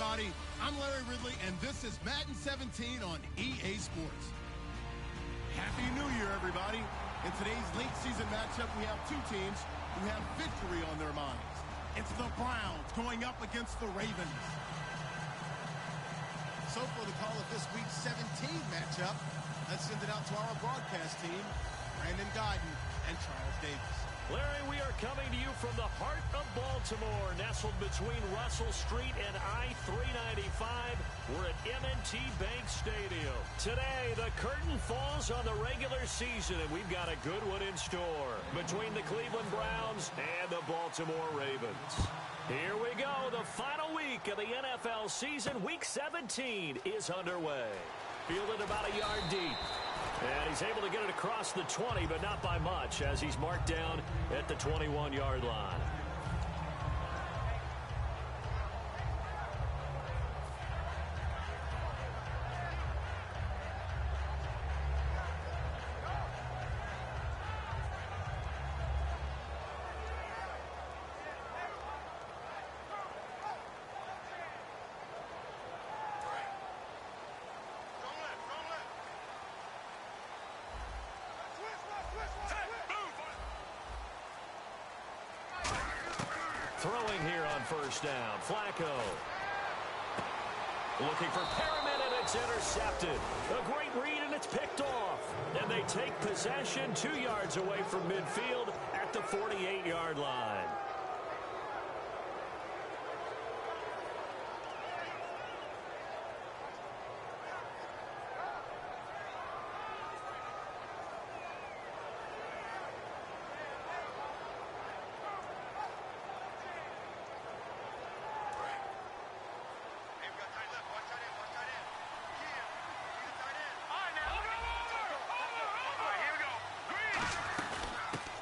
everybody. I'm Larry Ridley, and this is Madden 17 on EA Sports. Happy New Year, everybody. In today's late season matchup, we have two teams who have victory on their minds. It's the Browns going up against the Ravens. So for the call of this week's 17 matchup, let's send it out to our broadcast team, Brandon Guyton and Charles Davis. Larry, we are coming to you from the heart of Baltimore, nestled between Russell Street and I-395. We're at M&T Bank Stadium. Today, the curtain falls on the regular season, and we've got a good one in store between the Cleveland Browns and the Baltimore Ravens. Here we go. The final week of the NFL season, Week 17, is underway. Fielded about a yard deep. And he's able to get it across the 20, but not by much, as he's marked down at the 21-yard line. Throwing here on first down, Flacco. Looking for Perriman, and it's intercepted. A great read, and it's picked off. And they take possession 2 yards away from midfield at the 48-yard line.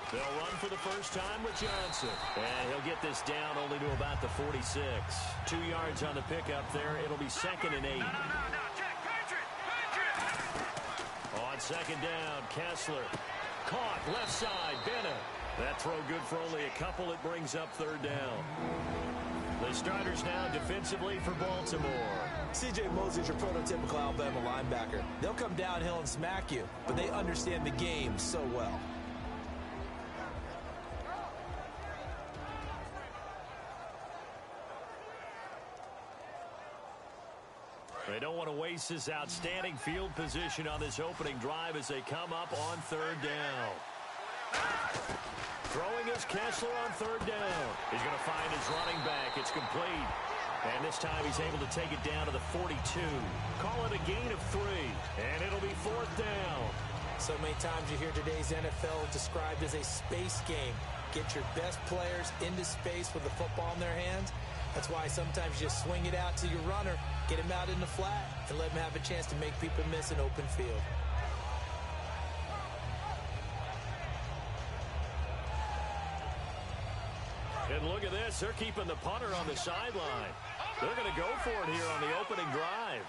They'll run for the first time with Johnson. And he'll get this down only to about the 46. 2 yards on the pickup there. It'll be 2nd and 8. On second down, Kessler. Caught, left side, Bennett. That throw good for only a couple. It brings up 3rd down. The starters now defensively for Baltimore. C.J. Mosley's your prototypical Alabama linebacker. They'll come downhill and smack you, but they understand the game so well. They don't want to waste this outstanding field position on this opening drive as they come up on 3rd down. Throwing is Kessler on 3rd down. He's going to find his running back. It's complete. And this time he's able to take it down to the 42. Call it a gain of 3. And it'll be 4th down. So many times you hear today's NFL described as a space game. Get your best players into space with the football in their hands. That's why sometimes you just swing it out to your runner, get him out in the flat, and let him have a chance to make people miss an open field. And look at this. They're keeping the punter on the sideline. They're going to go for it here on the opening drive.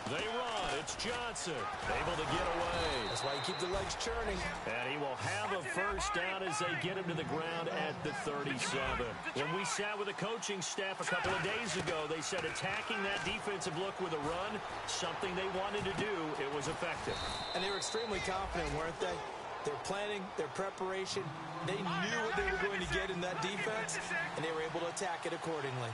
They run. It's Johnson. Able to get away. That's why you keep the legs churning. And he will have a first down as they get him to the ground at the 37. When we sat with the coaching staff a couple of days ago, they said attacking that defensive look with a run, something they wanted to do. It was effective. And they were extremely confident, weren't they? Their planning, their preparation, they knew what they were going to get in that defense, and they were able to attack it accordingly.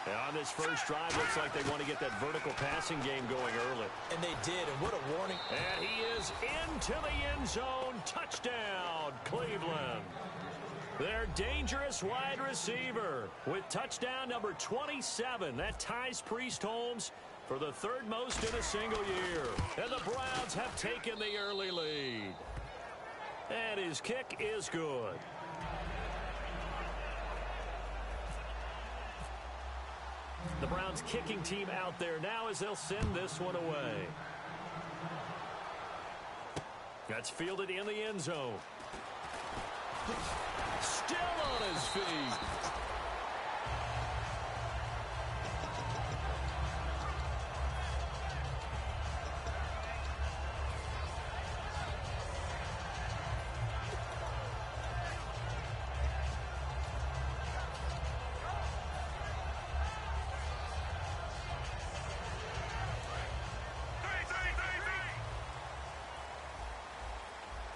And on this first drive, looks like they want to get that vertical passing game going early. And they did, and what a warning. And he is into the end zone. Touchdown, Cleveland. Their dangerous wide receiver with touchdown number 27. That ties Priest Holmes for the 3rd most in a single year. And the Browns have taken the early lead. And his kick is good. The Browns kicking team out there now as they'll send this one away. That's fielded in the end zone. Still on his feet.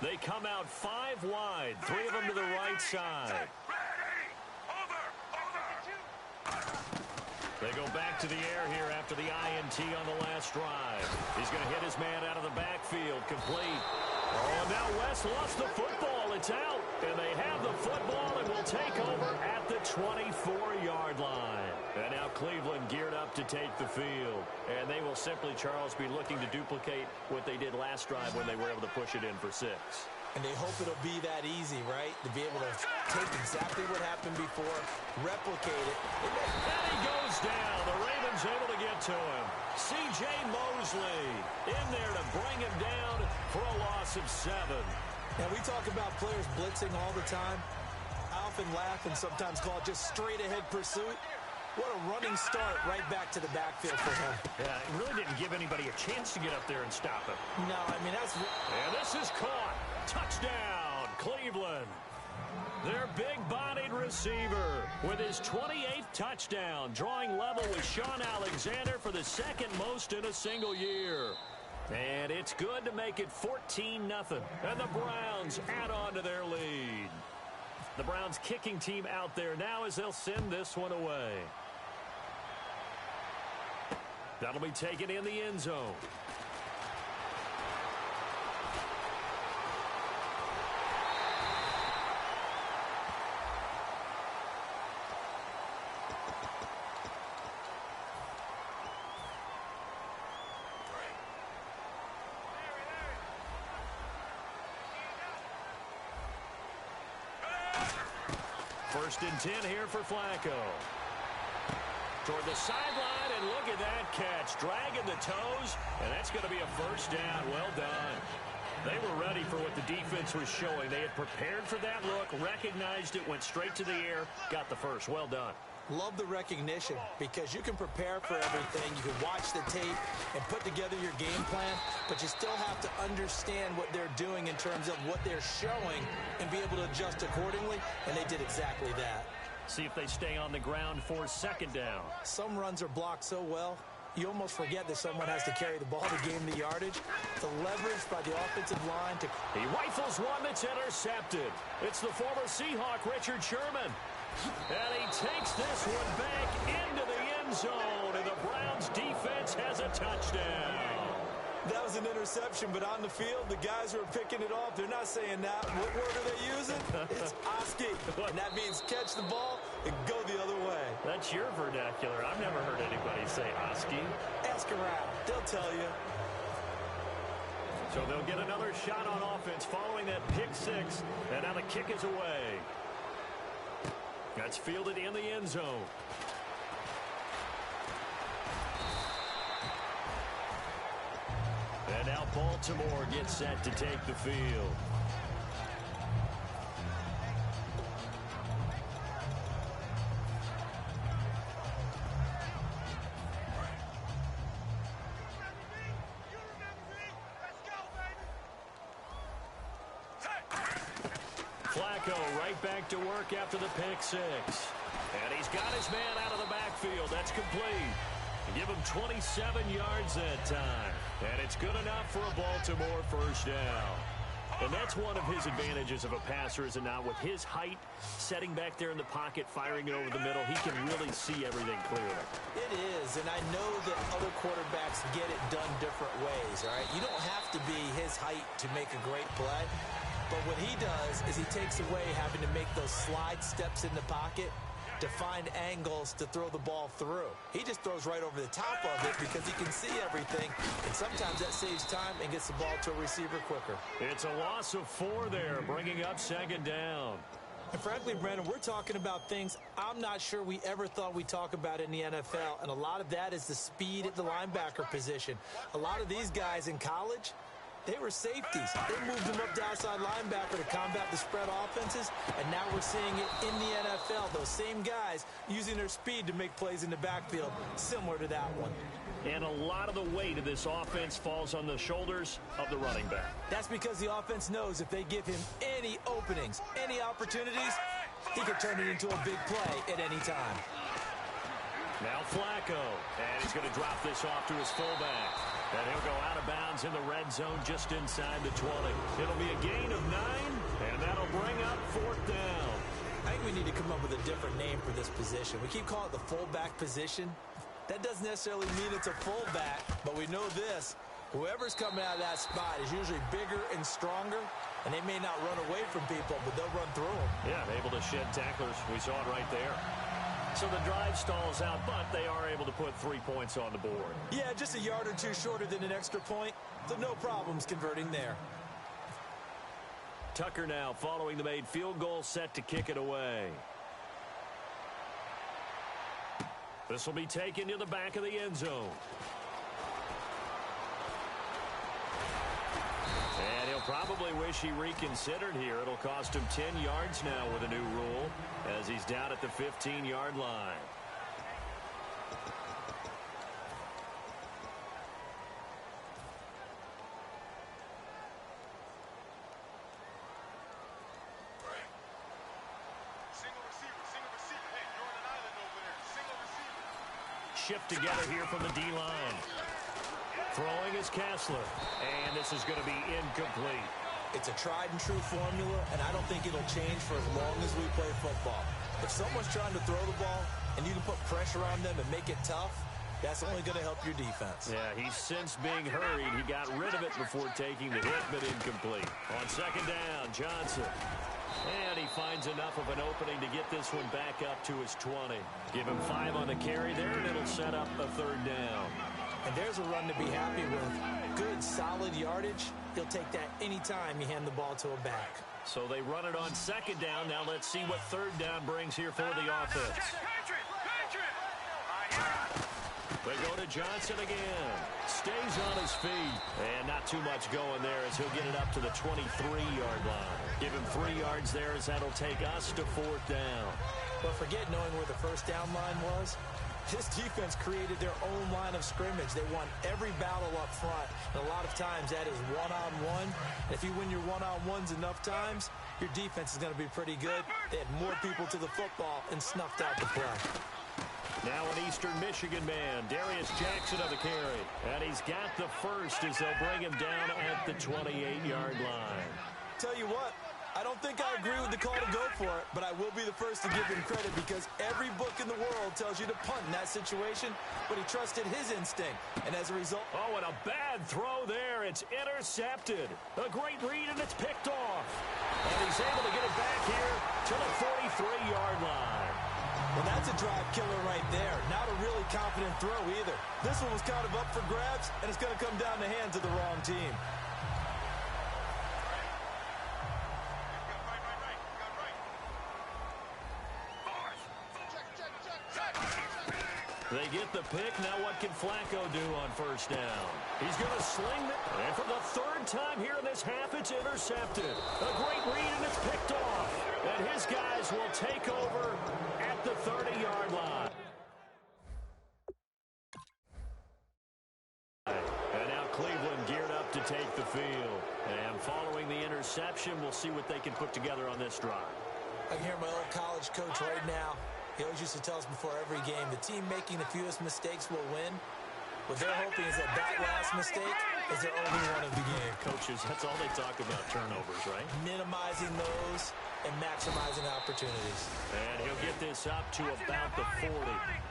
They come out 5 wide, 3 of them to the right side. They go back to the air here after the INT on the last drive. He's going to hit his man out of the backfield, complete. Oh, and now West lost the football. It's out, and they have the football and will take over at the 24-yard line. And now Cleveland geared up to take the field. And they will simply, Charles, be looking to duplicate what they did last drive when they were able to push it in for 6. And they hope it'll be that easy, right? To be able to take exactly what happened before, replicate it. And he goes down. The Ravens able to get to him. C.J. Mosley in there to bring him down for a loss of 7. Now, we talk about players blitzing all the time. I often laugh and sometimes call it just straight-ahead pursuit. What a running start right back to the backfield for him. Yeah, it really didn't give anybody a chance to get up there and stop him. No, I mean, that's... And this is caught. Touchdown, Cleveland. Their big-bodied receiver with his 28th touchdown, drawing level with Sean Alexander for the 2nd most in a single year. And it's good to make it 14-0. And the Browns add on to their lead. The Browns kicking team out there now as they'll send this one away. That'll be taken in the end zone. First and 10 here for Flacco. Toward the sideline, and look at that catch. Dragging the toes, and that's going to be a first down. Well done. They were ready for what the defense was showing. They had prepared for that look, recognized it, went straight to the air, got the first. Well done. Love the recognition because you can prepare for everything. You can watch the tape and put together your game plan, but you still have to understand what they're doing in terms of what they're showing and be able to adjust accordingly, and they did exactly that. See if they stay on the ground for 2nd down. Some runs are blocked so well, you almost forget that someone has to carry the ball to gain the yardage. The leverage by the offensive line to... He rifles one that's intercepted. It's the former Seahawk, Richard Sherman. And he takes this one back into the end zone, and the Browns defense has a touchdown. That was an interception, but on the field, the guys who are picking it off, they're not saying that. What word are they using? It's Oski, and that means catch the ball and go the other way. That's your vernacular. I've never heard anybody say Oski. Ask around. They'll tell you. So they'll get another shot on offense following that pick 6, and now the kick is away. That's fielded in the end zone. And now Baltimore gets set to take the field. Flacco right back to work after the pick 6. And he's got his man out of the backfield. That's complete. Give him 27 yards that time. And it's good enough for a Baltimore first down. And that's one of his advantages of a passer, is it not? With his height, setting back there in the pocket, firing it over the middle, he can really see everything clearly. It is, and I know that other quarterbacks get it done different ways, all right? You don't have to be his height to make a great play. But what he does is he takes away having to make those slide steps in the pocket to find angles to throw the ball through. He just throws right over the top of it because he can see everything, and sometimes that saves time and gets the ball to a receiver quicker. It's a loss of 4 there, bringing up 2nd down. And frankly, Brandon, we're talking about things I'm not sure we ever thought we'd talk about in the NFL, and a lot of that is the speed at the linebacker position. A lot of these guys in college, they were safeties. They moved them up to outside linebacker to combat the spread offenses, and now we're seeing it in the NFL. Those same guys using their speed to make plays in the backfield, similar to that one. And a lot of the weight of this offense falls on the shoulders of the running back. That's because the offense knows if they give him any openings, any opportunities, he can turn it into a big play at any time. Now Flacco. And he's going to drop this off to his fullback. And he'll go out of bounds in the red zone just inside the 20. It'll be a gain of 9, and that'll bring up 4th down. I think we need to come up with a different name for this position. We keep calling it the fullback position. That doesn't necessarily mean it's a fullback, but we know this. Whoever's coming out of that spot is usually bigger and stronger, and they may not run away from people, but they'll run through them. Yeah, able to shed tacklers. We saw it right there. So the drive stalls out, but they are able to put 3 points on the board. Yeah, just a yard or two shorter than an extra point, so no problems converting there. Tucker now following the made field goal, set to kick it away. This will be taken to the back of the end zone. And he'll probably wish he reconsidered here. It'll cost him 10 yards now with a new rule as he's down at the 15-yard line. Shift together here from the D-line. Throwing is Kessler, and this is going to be incomplete. It's a tried-and-true formula, and I don't think it'll change for as long as we play football. If someone's trying to throw the ball, and you can put pressure on them and make it tough, that's only going to help your defense. Yeah, he's since being hurried. He got rid of it before taking the hit, but incomplete. On 2nd down, Johnson. And he finds enough of an opening to get this one back up to his 20. Give him 5 on the carry there, and it'll set up a 3rd down. And there's a run to be happy with. Good, solid yardage. He'll take that anytime you hand the ball to a back. So they run it on 2nd down. Now let's see what 3rd down brings here for the offense. They go to Johnson again. Stays on his feet. And not too much going there as he'll get it up to the 23-yard line. Give him 3 yards there as that'll take us to 4th down. But forget knowing where the 1st down line was. This defense created their own line of scrimmage. They won every battle up front. And a lot of times that is one-on-one. And if you win your one-on-ones enough times, your defense is going to be pretty good. They had more people to the football and snuffed out the play. Now an Eastern Michigan man, Darius Jackson of the carry. And he's got the first as they'll bring him down at the 28-yard line. Tell you what, I don't think I agree with the call to go for it, but I will be the first to give him credit because every book in the world tells you to punt in that situation, but he trusted his instinct, and as a result... Oh, and a bad throw there. It's intercepted. A great read, and it's picked off. And he's able to get it back here to the 43-yard line. Well, that's a drive killer right there. Not a really confident throw either. This one was kind of up for grabs, and it's going to come down the hands of the wrong team. They get the pick. Now what can Flacco do on 1st down? He's going to sling it. And for the 3rd time here in this half, it's intercepted. A great read, and it's picked off. And his guys will take over at the 30-yard line. And now Cleveland geared up to take the field. And following the interception, we'll see what they can put together on this drive. I can hear my old college coach right now. He always used to tell us before every game, the team making the fewest mistakes will win. What they're hoping is that that last mistake is their only one of the game. Coaches, that's all they talk about, turnovers, right? Minimizing those and maximizing opportunities. And he'll get this up to about the 40.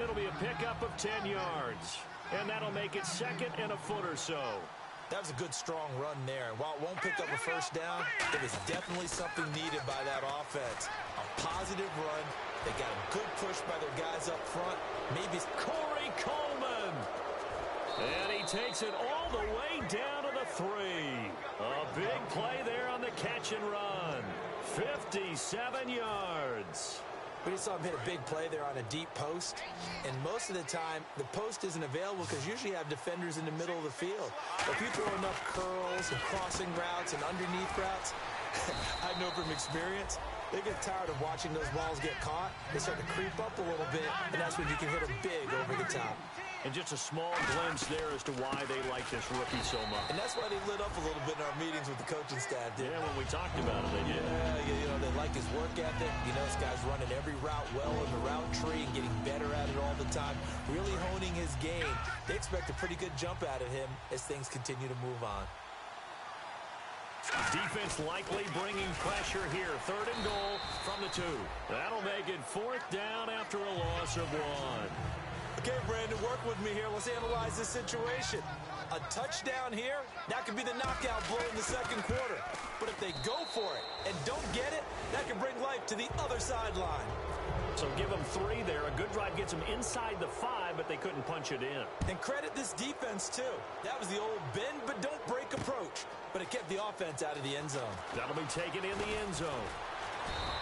It'll be a pickup of 10 yards. And that'll make it 2nd and a foot or so. That was a good, strong run there. While it won't pick up a 1st down, it was definitely something needed by that offense. A positive run. They got a good push by their guys up front. Maybe Corey Coleman. And he takes it all the way down to the 3. A big play there on the catch and run. 57 yards. We just saw him hit a big play there on a deep post. And most of the time, the post isn't available because usually you have defenders in the middle of the field. If you throw enough curls and crossing routes and underneath routes, I know from experience, they get tired of watching those balls get caught. They start to creep up a little bit, and that's when you can hit them big over the top. And just a small glimpse there as to why they like this rookie so much. And that's why they lit up a little bit in our meetings with the coaching staff. Yeah, when we talked about it, they did. Yeah, they like his work ethic. You know, this guy's running every route well in the route tree and getting better at it all the time, really honing his game. They expect a pretty good jump out of him as things continue to move on. Defense likely bringing pressure here. 3rd and goal from the 2. That'll make it 4th down after a loss of 1. Okay, Brandon, work with me here. Let's analyze this situation. A touchdown here, that could be the knockout blow in the 2nd quarter. But if they go for it and don't get it, that could bring life to the other sideline. So give them 3 there. A good drive gets them inside the 5, but they couldn't punch it in. And credit this defense, too. That was the old bend but don't break approach. But it kept the offense out of the end zone. That'll be taken in the end zone.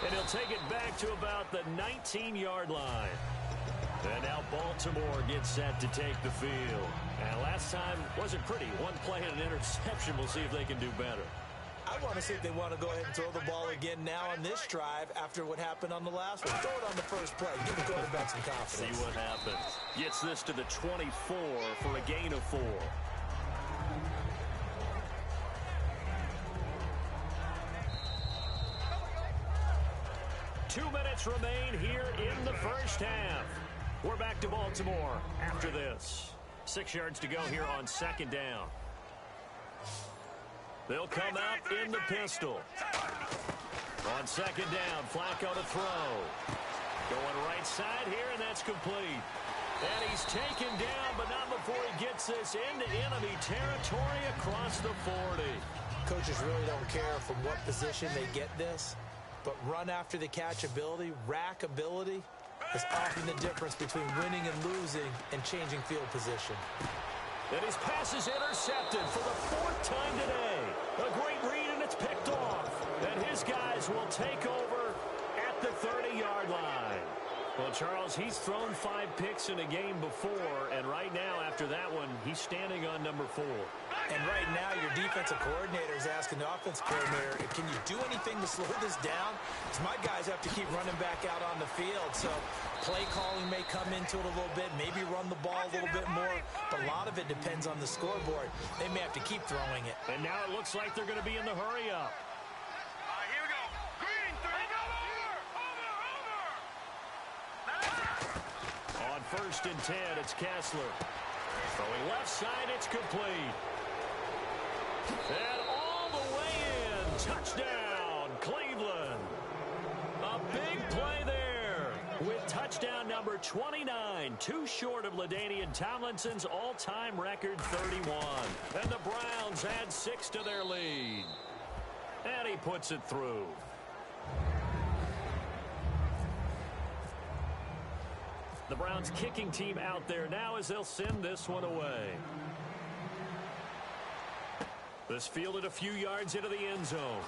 And he'll take it back to about the 19-yard line. And now Baltimore gets set to take the field. And last time wasn't pretty. 1 play and an interception. We'll see if they can do better. I want to see if they want to go ahead and throw the ball again now on this drive after what happened on the last one. Throw it on the first play. Give the quarterback some confidence. See what happens. Gets this to the 24 for a gain of 4. 2 minutes remain here in the first half. We're back to Baltimore after this. 6 yards to go here on 2nd down. They'll come out in the pistol. On 2nd down, Flacco to throw. Going right side here, and that's complete. And he's taken down, but not before he gets this into enemy territory across the 40. Coaches really don't care from what position they get this, but run after the catch ability, rack ability, is often the difference between winning and losing and changing field position. And his pass is intercepted for the 4th time today. A great read, and it's picked off. And his guys will take over at the 30-yard line. Well, Charles, he's thrown 5 picks in a game before, and right now, after that one, he's standing on number 4. And right now, your defensive coordinator is asking the offensive coordinator, can you do anything to slow this down? Because my guys have to keep running back out on the field. So play calling may come into it a little bit, maybe run the ball a little bit more. But a lot of it depends on the scoreboard. They may have to keep throwing it. And now it looks like they're going to be in the hurry-up. Here we go. Green, 3, go over. On 1st and 10, it's Kessler. Throwing left side, it's complete. And all the way in. Touchdown, Cleveland. A big play there with touchdown number 29. Too short of LaDainian Tomlinson's all-time record 31. And the Browns add 6 to their lead. And he puts it through. The Browns kicking team out there now as they'll send this one away. This fielded a few yards into the end zone.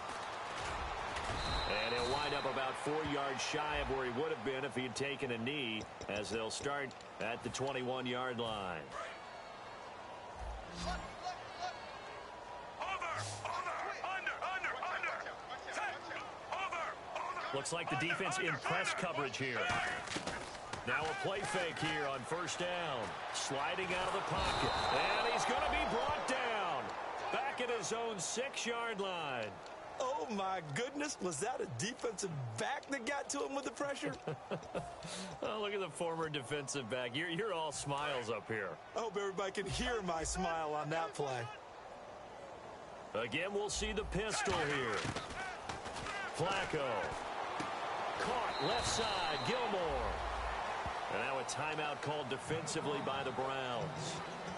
And he'll wind up about 4 yards shy of where he would have been if he had taken a knee, as they'll start at the 21-yard line. Looks like the defense in press coverage here. Now a play fake here on 1st down. Sliding out of the pocket. And he's going to be brought down. Back at his own 6-yard line. Oh, my goodness. Was that a defensive back that got to him with the pressure? Oh, look at the former defensive back. You're all smiles up here. I hope everybody can hear my smile on that play. Again, we'll see the pistol here. Flacco. Caught left side, Gilmore. And now a timeout called defensively by the Browns.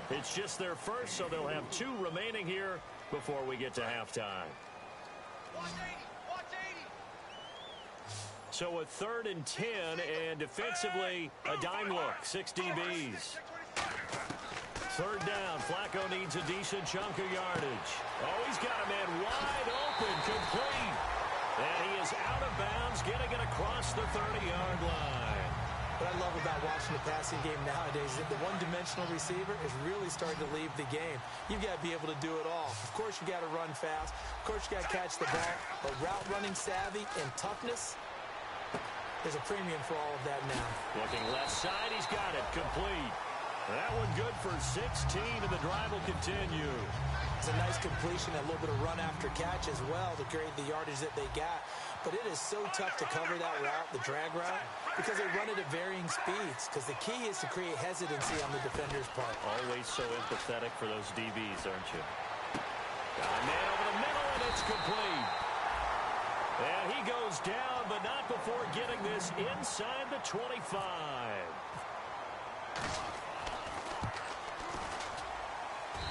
It's just their first, so they'll have 2 remaining here before we get to halftime. So a 3rd and 10, and defensively, a dime look, 6 DBs. 3rd down, Flacco needs a decent chunk of yardage. Oh, he's got a man wide open, complete. And he is out of bounds, getting it across the 30-yard line. What I love about watching the passing game nowadays is that the one-dimensional receiver is really starting to leave the game. You've got to be able to do it all. Of course, you got to run fast. Of course, you got to catch the ball. But route running savvy and toughness, there's a premium for all of that now. Looking left side, he's got it, complete. That one good for 16, and the drive will continue. It's a nice completion, a little bit of run after catch as well to create the yardage that they got. But it is so tough to cover that route, the drag route, because they run it at varying speeds. Because the key is to create hesitancy on the defender's part. Always so empathetic for those DBs, aren't you? Got a man over the middle, and it's complete. And he goes down, but not before getting this inside the 25.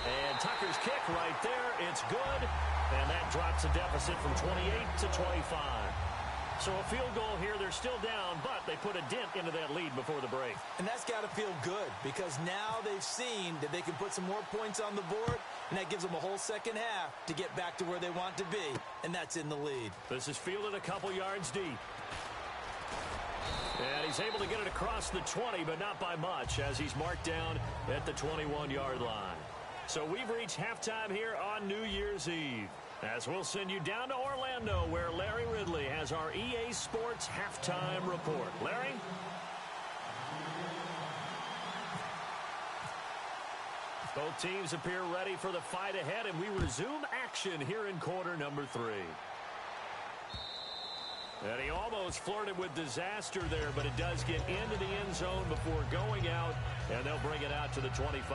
And Tucker's kick right there. It's good. And that drops the deficit from 28 to 25. So a field goal here. They're still down, but they put a dent into that lead before the break. And that's got to feel good because now they've seen that they can put some more points on the board, and that gives them a whole second half to get back to where they want to be, and that's in the lead. This is fielded a couple yards deep. And he's able to get it across the 20, but not by much, as he's marked down at the 21-yard line. So we've reached halftime here on New Year's Eve, as we'll send you down to Orlando, where Larry Ridley has our EA Sports halftime report. Larry? Both teams appear ready for the fight ahead, and we resume action here in quarter number 3. And he almost flirted with disaster there, but it does get into the end zone before going out, and they'll bring it out to the 25.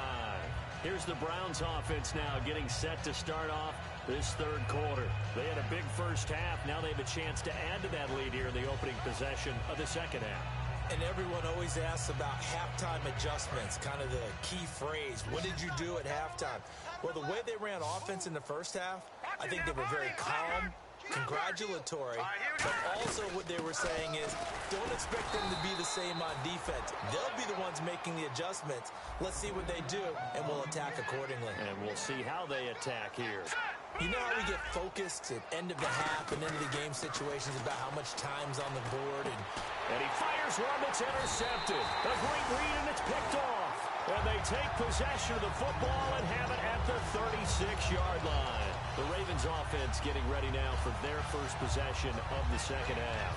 Here's the Browns offense now getting set to start off this third quarter. They had a big first half. Now they have a chance to add to that lead here in the opening possession of the second half. And everyone always asks about halftime adjustments, kind of the key phrase. What did you do at halftime? Well, the way they ran offense in the first half, I think they were very calm, congratulatory, but also what they were saying is don't expect them to be the same on defense. They'll be the ones making the adjustments. Let's see what they do, and we'll attack accordingly. And we'll see how they attack here. You know how we get focused at end of the half and end of the game situations about how much time's on the board? And he fires one that's intercepted. A great read, and it's picked off. And they take possession of the football and have it at the 36-yard line. The Ravens offense getting ready now for their first possession of the second half.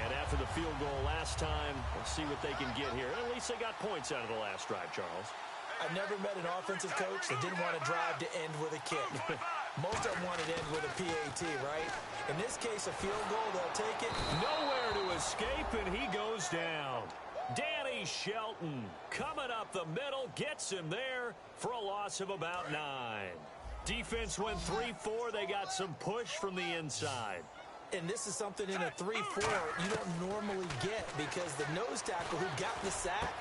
And after the field goal last time, we'll see what they can get here. At least they got points out of the last drive, Charles. I've never met an offensive coach that didn't want to drive to end with a kick. Most of them wanted to end with a PAT, right? In this case, a field goal, they'll take it. Nowhere to escape, and he goes down. Danny Shelton coming up the middle, gets him there for a loss of about 9. Defense went 3-4. They got some push from the inside. And this is something in a 3-4 you don't normally get because the nose tackle who got the sack,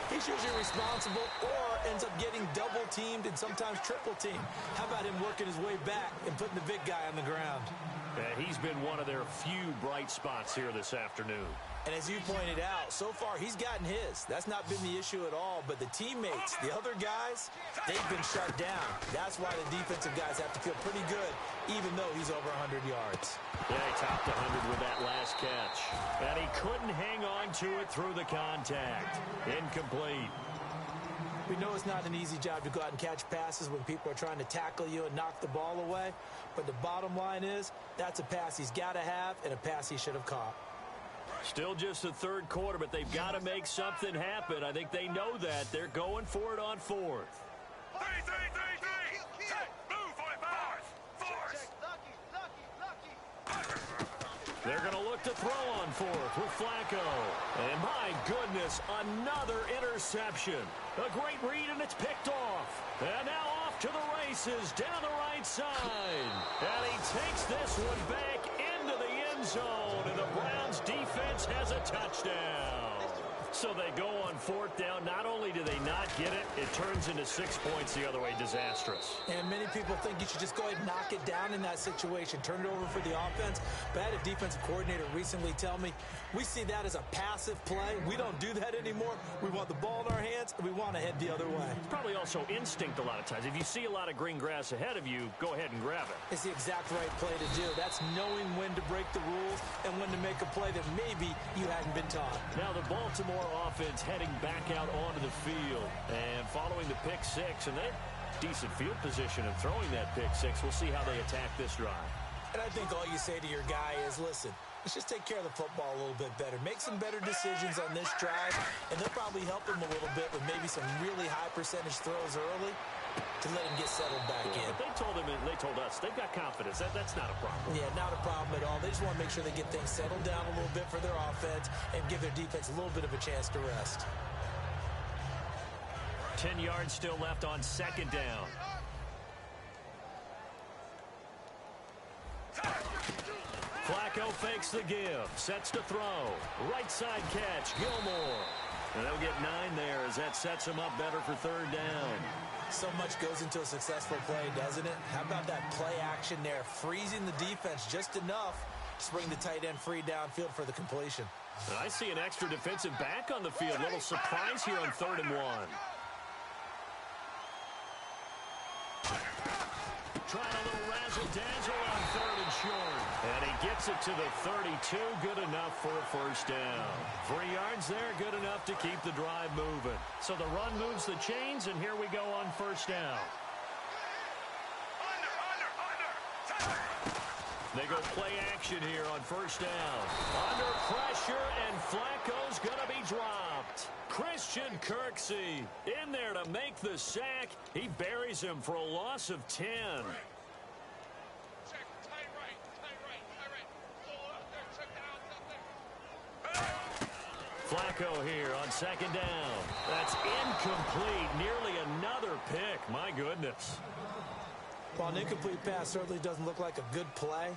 he's usually responsible or ends up getting double-teamed and sometimes triple-teamed. How about him working his way back and putting the big guy on the ground? He's been one of their few bright spots here this afternoon. And as you pointed out, so far he's gotten his. That's not been the issue at all. But the teammates, the other guys, they've been shut down. That's why the defensive guys have to feel pretty good, even though he's over 100 yards. Yeah, he topped 100 with that last catch. And he couldn't hang on to it through the contact. Incomplete. We know it's not an easy job to go out and catch passes when people are trying to tackle you and knock the ball away. But the bottom line is, that's a pass he's got to have and a pass he should have caught. Still just the third quarter, but they've got to make something happen. I think they know that. They're going for it on fourth. 3, 3, 3, 3. Move, 45. Force. They're going to look to throw on fourth with Flacco. And my goodness, another interception. A great read, and it's picked off. And now off to the races down the right side. And he takes this one back into the end zone, and the Browns defense has a touchdown. So they go on fourth down. Not only do they not get it, it turns into 6 points the other way. Disastrous. And many people think you should just go ahead and knock it down in that situation. Turn it over for the offense. But I had a defensive coordinator recently tell me, we see that as a passive play. We don't do that anymore. We want the ball in our hands, and we want to head the other way. It's probably also instinct a lot of times. If you see a lot of green grass ahead of you, go ahead and grab it. It's the exact right play to do. That's knowing when to break the rules and when to make a play that maybe you hadn't been taught. Now the Baltimore offense heading back out onto the field and following the pick six, and they decent field position of throwing that pick six. We'll see how they attack this drive. And I think all you say to your guy is, listen, let's just take care of the football a little bit better. Make some better decisions on this drive, and they'll probably help him a little bit with maybe some really high percentage throws early to let him get settled back in. But they told us they've got confidence. That's not a problem. Yeah, not a problem at all. They just want to make sure they get things settled down a little bit for their offense and give their defense a little bit of a chance to rest. 10 yards still left on second down. Flacco fakes the give, sets to throw. Right side catch, Gilmore. And they'll get 9 there as that sets him up better for third down. So much goes into a successful play, doesn't it? How about that play action there, freezing the defense just enough to bring the tight end free downfield for the completion. I see an extra defensive back on the field. Little surprise here on 3rd and 1. Trying a little razzle-dazzle on 3rd and short. And he gets it to the 32. Good enough for a first down. 3 yards there, good enough to keep the drive moving. So the run moves the chains, and here we go on first down. They go play action here on first down. Under pressure, and Flacco's going to be dropped. Christian Kirksey in there to make the sack. He buries him for a loss of 10. Flacco here on second down. That's incomplete. Nearly another pick. My goodness. Well, an incomplete pass certainly doesn't look like a good play.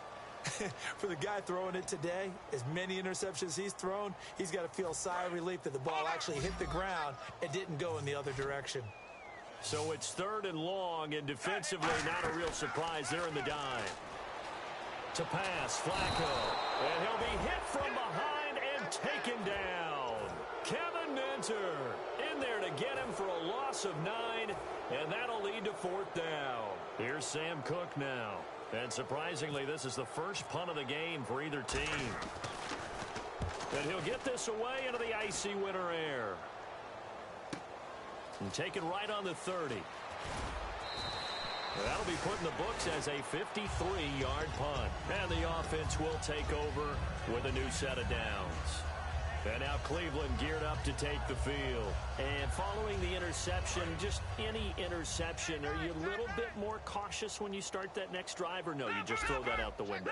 For the guy throwing it today, as many interceptions he's thrown, he's got to feel a sigh of relief that the ball actually hit the ground and didn't go in the other direction. So it's 3rd and long, and defensively not a real surprise. They're in the dive. To pass, Flacco. And he'll be hit from behind and taken down. Kevin Minter in there to get him for a loss of 9, and that'll lead to 4th down. Here's Sam Cook now. And surprisingly, this is the first punt of the game for either team. And he'll get this away into the icy winter air. And take it right on the 30. And that'll be put in the books as a 53-yard punt. And the offense will take over with a new set of downs. And now Cleveland geared up to take the field. And following the interception, just any interception, are you a little bit more cautious when you start that next drive, or no, you just throw that out the window?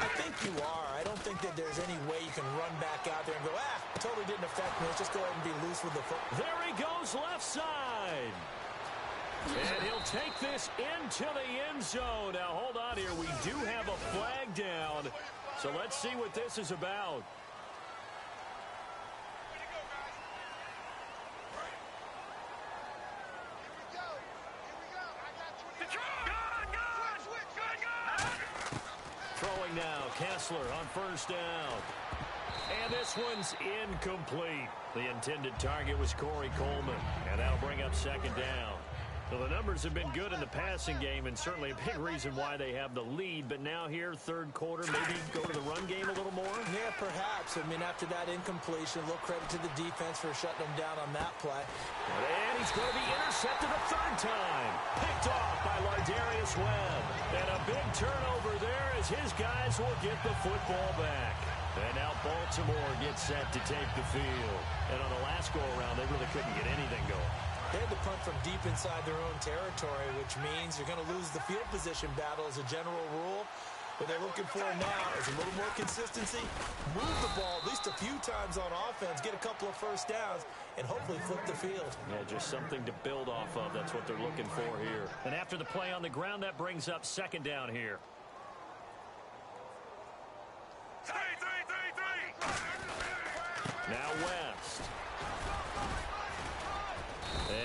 I think you are. I don't think that there's any way you can run back out there and go, totally didn't affect me. Let's just go ahead and be loose with the football. There he goes, left side. And he'll take this into the end zone. Now, hold on here. We do have a flag down. So let's see what this is about. Throwing now, Kessler on first down. And this one's incomplete. The intended target was Corey Coleman, and that'll bring up second down. So the numbers have been good in the passing game, and certainly a big reason why they have the lead. But now here, 3rd quarter, maybe go to the run game a little more? Yeah, perhaps. I mean, after that incompletion, a little credit to the defense for shutting them down on that play. And he's going to be intercepted a 3rd time. Picked off by Lardarius Webb. And a big turnover there as his guys will get the football back. And now Baltimore gets set to take the field. And on the last go-around, they really couldn't get anything going. They had to punt from deep inside their own territory, which means you're going to lose the field position battle as a general rule. What they're looking for now is a little more consistency, move the ball at least a few times on offense, get a couple of first downs, and hopefully flip the field. Yeah, just something to build off of. That's what they're looking for here. And after the play on the ground, that brings up second down here. Now West.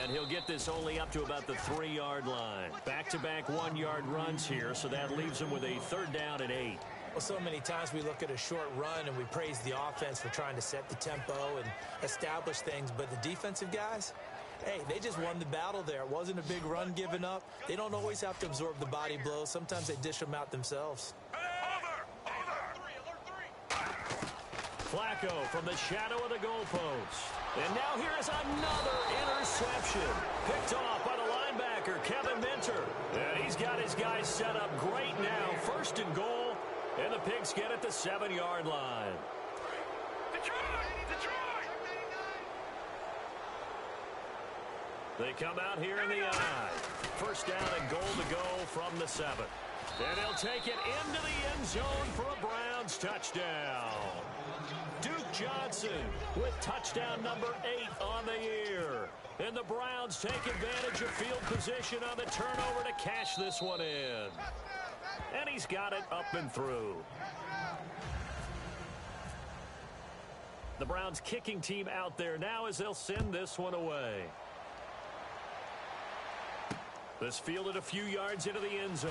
And he'll get this only up to about the 3-yard line. Back-to-back 1-yard runs here, so that leaves him with a 3rd down and 8. Well, so many times we look at a short run and we praise the offense for trying to set the tempo and establish things, but the defensive guys, hey, they just won the battle there. It wasn't a big run given up. They don't always have to absorb the body blows. Sometimes they dish them out themselves. Flacco from the shadow of the goalpost. And now here is another interception. Picked off by the linebacker, Kevin Minter. And he's got his guys set up great now. 1st and goal And the Pigs get at the 7-yard line. Detroit! They come out here in the eye. First down and goal to go from the 7. And he'll take it into the end zone for a Browns touchdown. Duke Johnson with touchdown number 8 on the year. And the Browns take advantage of field position on the turnover to cash this one in. And he's got it up and through. The Browns kicking team out there now as they'll send this one away. This fielded a few yards into the end zone.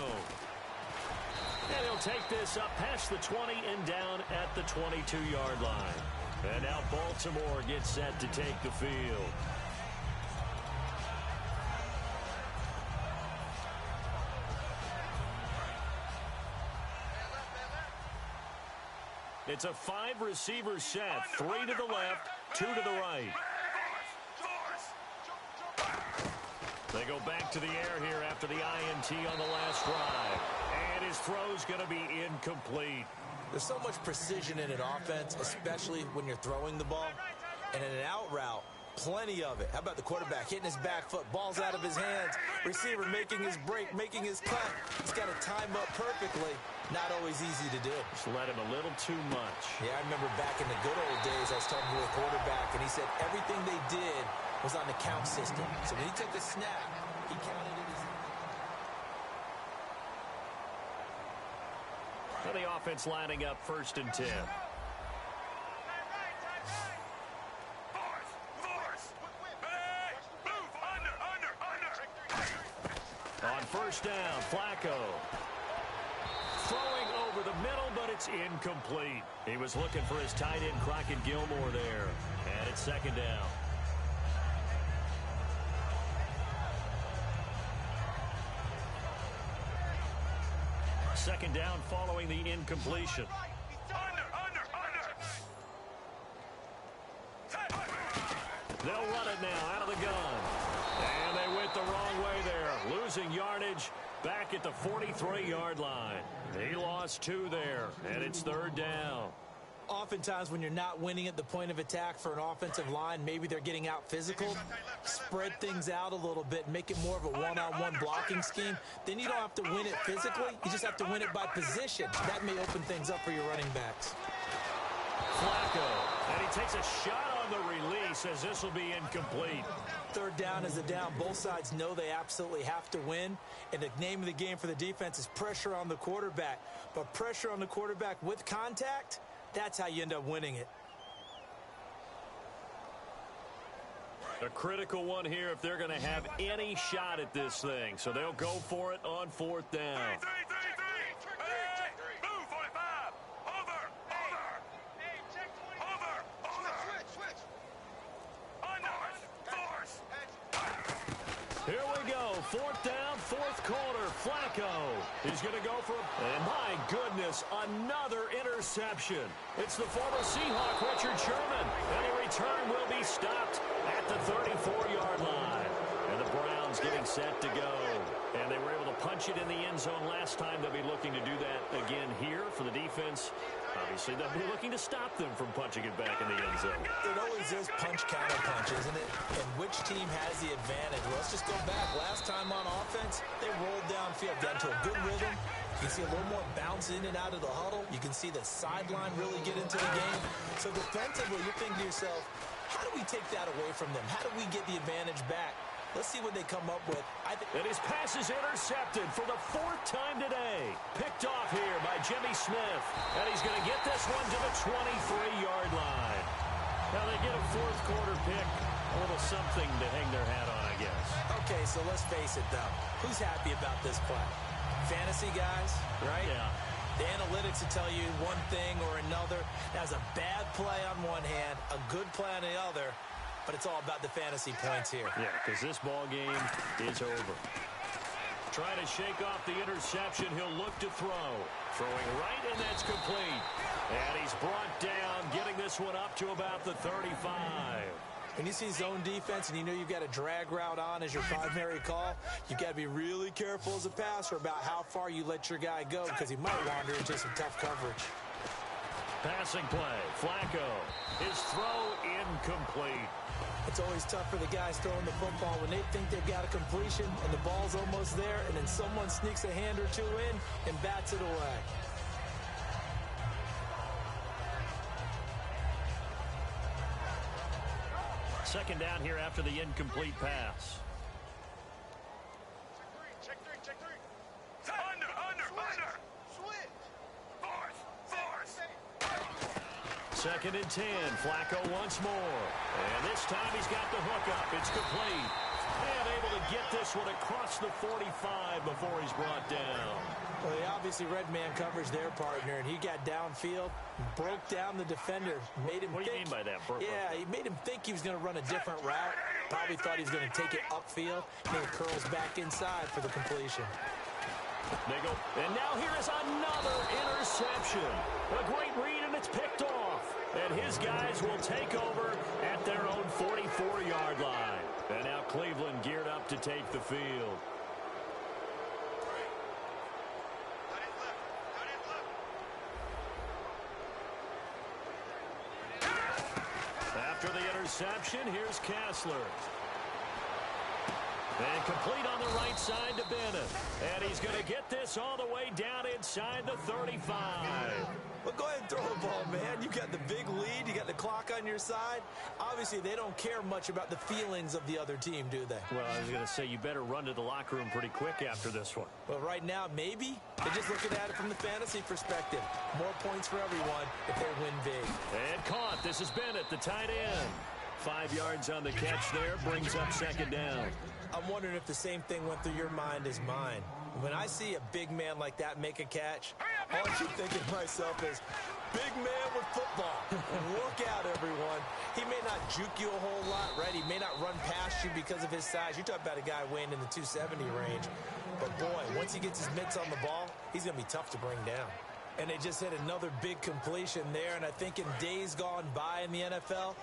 And he'll take this up past the 20 and down at the 22-yard line. And now Baltimore gets set to take the field. It's a 5-receiver set. 3 to the left, 2 to the right. They go back to the air here after the INT on the last drive. And his throw's going to be incomplete. There's so much precision in an offense, especially when you're throwing the ball. And in an out route, plenty of it. How about the quarterback hitting his back foot, ball's out of his hands, receiver making his break, making his cut. He's got to time up perfectly. Not always easy to do. Just let him a little too much. Yeah, I remember back in the good old days, I was talking to a quarterback, and he said everything they did was on the count system. So when he took the snap, he counted it as... Well, the offense lining up 1st and 10. On first down, Flacco. Throwing over the middle, but it's incomplete. He was looking for his tight end, Crockett Gilmore, there. And it's 2nd down. Second down following the incompletion. They'll run it now out of the gun. And they went the wrong way there. Losing yardage back at the 43-yard line. He lost 2 there, and it's 3rd down. Oftentimes when you're not winning at the point of attack for an offensive line, maybe they're getting out physical, spread things out a little bit, make it more of a one-on-one blocking scheme. Then you don't have to win it physically. You just have to win it by position. That may open things up for your running backs. Flacco, and he takes a shot on the release as this will be incomplete. 3rd down is a down. Both sides know they absolutely have to win. And the name of the game for the defense is pressure on the quarterback. But pressure on the quarterback with contact, that's how you end up winning it. A critical one here if they're going to have any shot at this thing. So they'll go for it on 4th down. Here we go. 4th down, 4th quarter. Flacco. He's going to go for and my goodness, another interception. It's the former Seahawk, Richard Sherman. And the return will be stopped at the 34-yard line. And the Browns getting set to go. And they were able to punch it in the end zone last time. They'll be looking to do that again here for the defense. Obviously, they'll be looking to stop them from punching it back in the end zone. It always is punch, counter punch, isn't it? And which team has the advantage? Well, let's just go back. Last time on offense, they rolled downfield, got into a good rhythm. You can see a little more bounce in and out of the huddle. You can see the sideline really get into the game. So defensively, you're thinking to yourself, how do we take that away from them? How do we get the advantage back? Let's see what they come up with. And his pass is intercepted for the 4th time today. Picked off here by Jimmy Smith. And he's going to get this one to the 23-yard line. Now they get a 4th quarter pick. A little something to hang their hat on, I guess. Okay, so let's face it, though. Who's happy about this play? Fantasy guys, right? Yeah. The analytics will tell you one thing or another. That's a bad play on one hand, a good play on the other. But it's all about the fantasy points here. Yeah, because this ball game is over. Trying to shake off the interception. He'll look to throw. Throwing right, and that's complete. And he's brought down, getting this one up to about the 35. When you see zone defense and you know you've got a drag route on as your primary call, you've got to be really careful as a passer about how far you let your guy go because he might wander into some tough coverage. Passing play. Flacco. His throw incomplete. It's always tough for the guys throwing the football when they think they've got a completion and the ball's almost there, and then someone sneaks a hand or two in and bats it away. Second down here after the incomplete pass. Check three. Under. Switch. Force. Second and 10. Flacco once more. And this time he's got the hook up. It's complete. And able to get this one across the 45 before he's brought down. Well, he obviously read man coverage there, partner, and he got downfield, broke down the defender, made him What do you mean by that? Yeah, he made him think he was going to run a different route. Probably thought he was going to take it upfield, and then curls back inside for the completion. They go, and now here is another interception. A great read, and it's picked off. And his guys will take over at their own 44-yard line. And now Cleveland geared up to take the field. After the interception, here's Kessler. And complete on the right side to Bennett. And he's going to get this all the way down inside the 35. Well, go ahead and throw the ball, man. You got the big lead. You got the clock on your side. Obviously, they don't care much about the feelings of the other team, do they? Well, I was going to say, you better run to the locker room pretty quick after this one. Well, right now, maybe. They're just looking at it from the fantasy perspective. More points for everyone if they win big. And caught. This is Bennett, the tight end. 5 yards on the catch there. Brings up second down. I'm wondering if the same thing went through your mind as mine. When I see a big man like that make a catch, all I keep thinking to myself is, big man with football. Look out, everyone. He may not juke you a whole lot, right? He may not run past you because of his size. You're talking about a guy weighing in the 270 range. But, boy, once he gets his mitts on the ball, he's going to be tough to bring down. And they just hit another big completion there. And I think in days gone by in the NFL,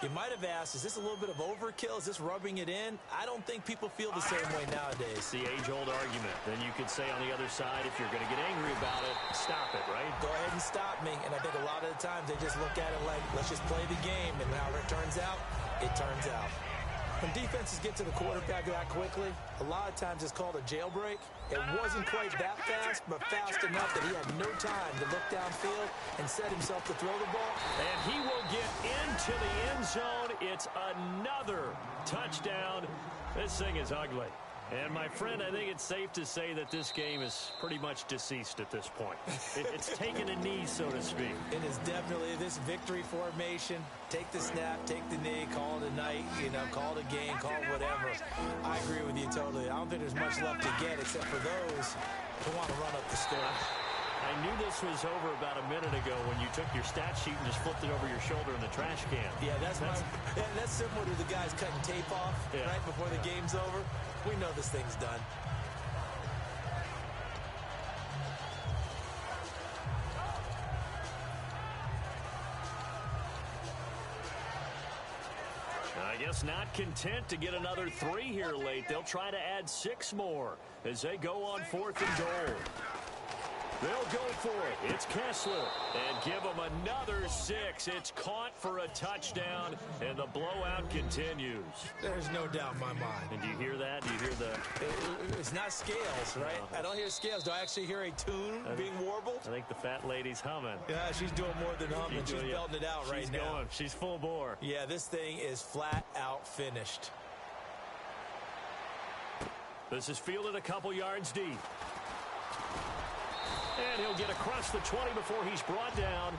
you might have asked, is this a little bit of overkill? Is this rubbing it in? I don't think people feel the same way nowadays. It's the age-old argument. Then you could say on the other side, if you're going to get angry about it, stop it, right? Go ahead and stop me. And I think a lot of the times they just look at it like, let's just play the game. And however it turns out, it turns out. When defenses get to the quarterback that quickly, a lot of times it's called a jailbreak. It wasn't quite that fast, but fast enough that he had no time to look downfield and set himself to throw the ball. And he will get into the end zone. It's another touchdown. This thing is ugly. And, my friend, I think it's safe to say that this game is pretty much deceased at this point. It's taken a knee, so to speak. It is definitely this victory formation. Take the snap, take the knee, call it a night, call it a game, call it whatever. I agree with you totally. I don't think there's much left to get except for those who want to run up the score. I knew this was over about a minute ago when you took your stat sheet and just flipped it over your shoulder in the trash can. Yeah, that's similar to the guys cutting tape off right before the game's over. We know this thing's done. I guess not content to get another 3 here late. They'll try to add 6 more as they go on 4th and goal. They'll go for it. It's Kessler. And give them another 6. It's caught for a touchdown, and the blowout continues. There's no doubt in my mind. And do you hear that? Do you hear the... It's not scales, right? No. I don't hear scales. Do I actually hear a tune being warbled? I think the fat lady's humming. Yeah, she's doing more than humming. She's belting it out right now. She's going. She's full bore. Yeah, this thing is flat out finished. This is fielded a couple yards deep. And he'll get across the 20 before he's brought down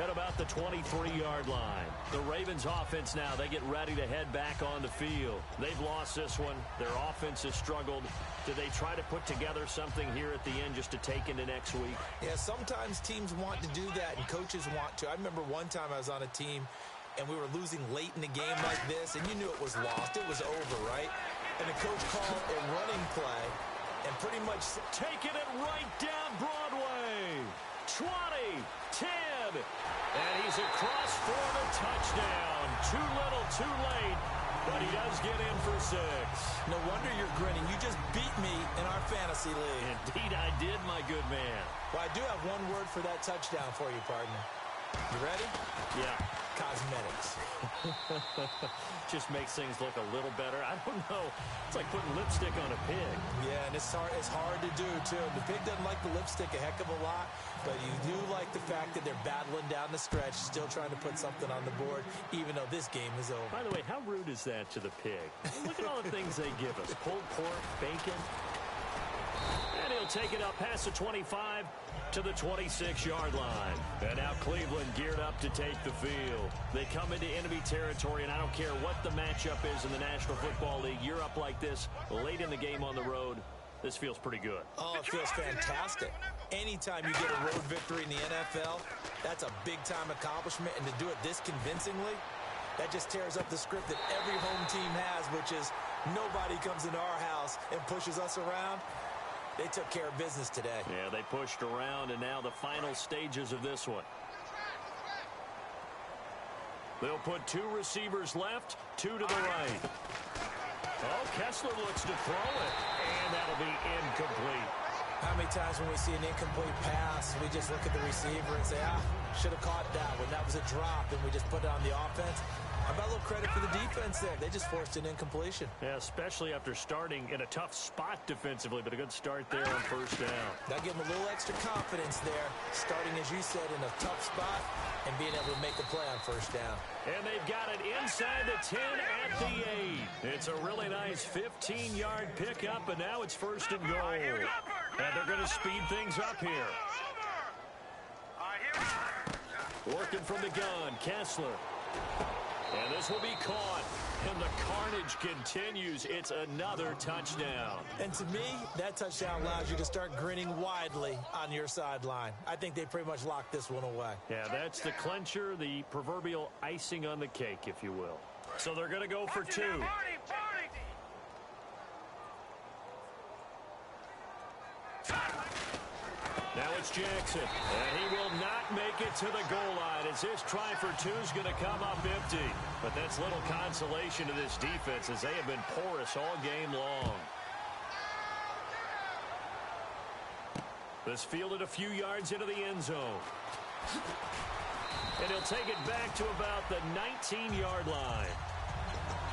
at about the 23-yard line. The Ravens offense now, they get ready to head back on the field. They've lost this one. Their offense has struggled. Do they try to put together something here at the end just to take into next week? Yeah, sometimes teams want to do that and coaches want to. I remember one time I was on a team and we were losing late in the game like this, and you knew it was lost. It was over, right? And the coach called a running play and pretty much taking it right down Broadway. 20, 10, and he's across for the touchdown. Too little, too late, but he does get in for 6. No wonder you're grinning. You just beat me in our fantasy league. Indeed I did, my good man. Well, I do have one word for that touchdown for you, partner. You ready? Yeah. Cosmetics. Just makes things look a little better. I don't know. It's like putting lipstick on a pig. Yeah, and it's hard to do, too. The pig doesn't like the lipstick a heck of a lot, but you do like the fact that they're battling down the stretch, still trying to put something on the board, even though this game is over. By the way, how rude is that to the pig? Look at all the things they give us. Pulled pork, bacon. And he'll take it up past the 25 to the 26-yard line. And now Cleveland geared up to take the field. They come into enemy territory, and I don't care what the matchup is in the National Football League. You're up like this late in the game on the road. This feels pretty good. Oh, it feels fantastic. Anytime you get a road victory in the NFL, that's a big-time accomplishment. And to do it this convincingly, that just tears up the script that every home team has, which is nobody comes into our house and pushes us around. They took care of business today. Yeah, they pushed around, and now the final stages of this one. They'll put 2 receivers left, 2 to the right. Oh, Kessler looks to throw it, and that'll be incomplete. How many times when we see an incomplete pass, we just look at the receiver and say, should have caught that one. That was a drop, and we just put it on the offense. How about a little credit for the defense there? They just forced an incompletion. Yeah, especially after starting in a tough spot defensively, but a good start there on first down. That gave them a little extra confidence there, starting, as you said, in a tough spot and being able to make a play on first down. And they've got it inside the 10 at the 8. It's a really nice 15-yard pickup, and now it's first and goal. And they're going to speed things up here. Working from the gun, Kessler. And this will be caught. And the carnage continues. It's another touchdown. And to me, that touchdown allows you to start grinning widely on your sideline. I think they pretty much locked this one away. Yeah, that's the clincher, the proverbial icing on the cake, if you will. So they're going to go for 2. Now it's Jackson, and he will not make it to the goal line as this try for 2 is going to come up empty. But that's little consolation to this defense as they have been porous all game long. This fielded a few yards into the end zone. And he'll take it back to about the 19-yard line.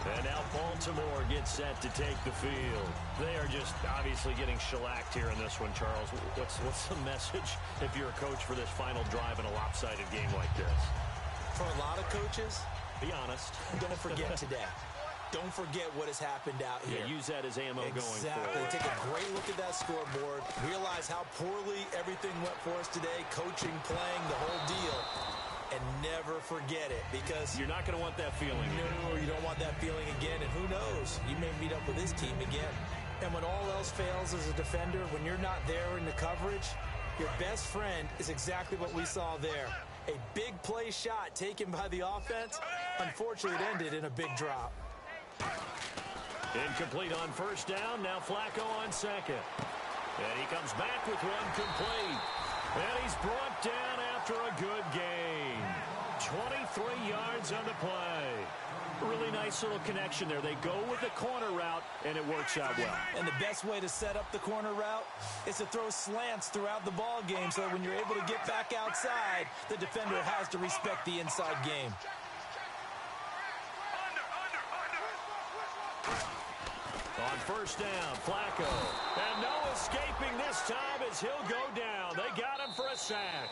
And now Baltimore gets set to take the field. They are just obviously getting shellacked here in this one, Charles. What's the message if you're a coach for this final drive in a lopsided game like this? For a lot of coaches, be honest. Don't forget today. Don't forget what has happened out here. Yeah, use that as ammo going forward. Exactly. Take a great look at that scoreboard. Realize how poorly everything went for us today. Coaching, playing, the whole deal. And never forget it, because you're not going to want that feeling. No, you don't want that feeling again. And who knows? You may meet up with this team again. And when all else fails as a defender, when you're not there in the coverage, your best friend is exactly what we saw there. A big play shot taken by the offense. Unfortunately, it ended in a big drop. Incomplete on first down. Now Flacco on second. And he comes back with one complete. And he's brought down after a good gain. 23 yards on the play. Really nice little connection there. They go with the corner route, and it works out well. And the best way to set up the corner route is to throw slants throughout the ball game so that when you're able to get back outside, the defender has to respect the inside game. On first down, Flacco. And no escaping this time as he'll go down. They got him for a sack.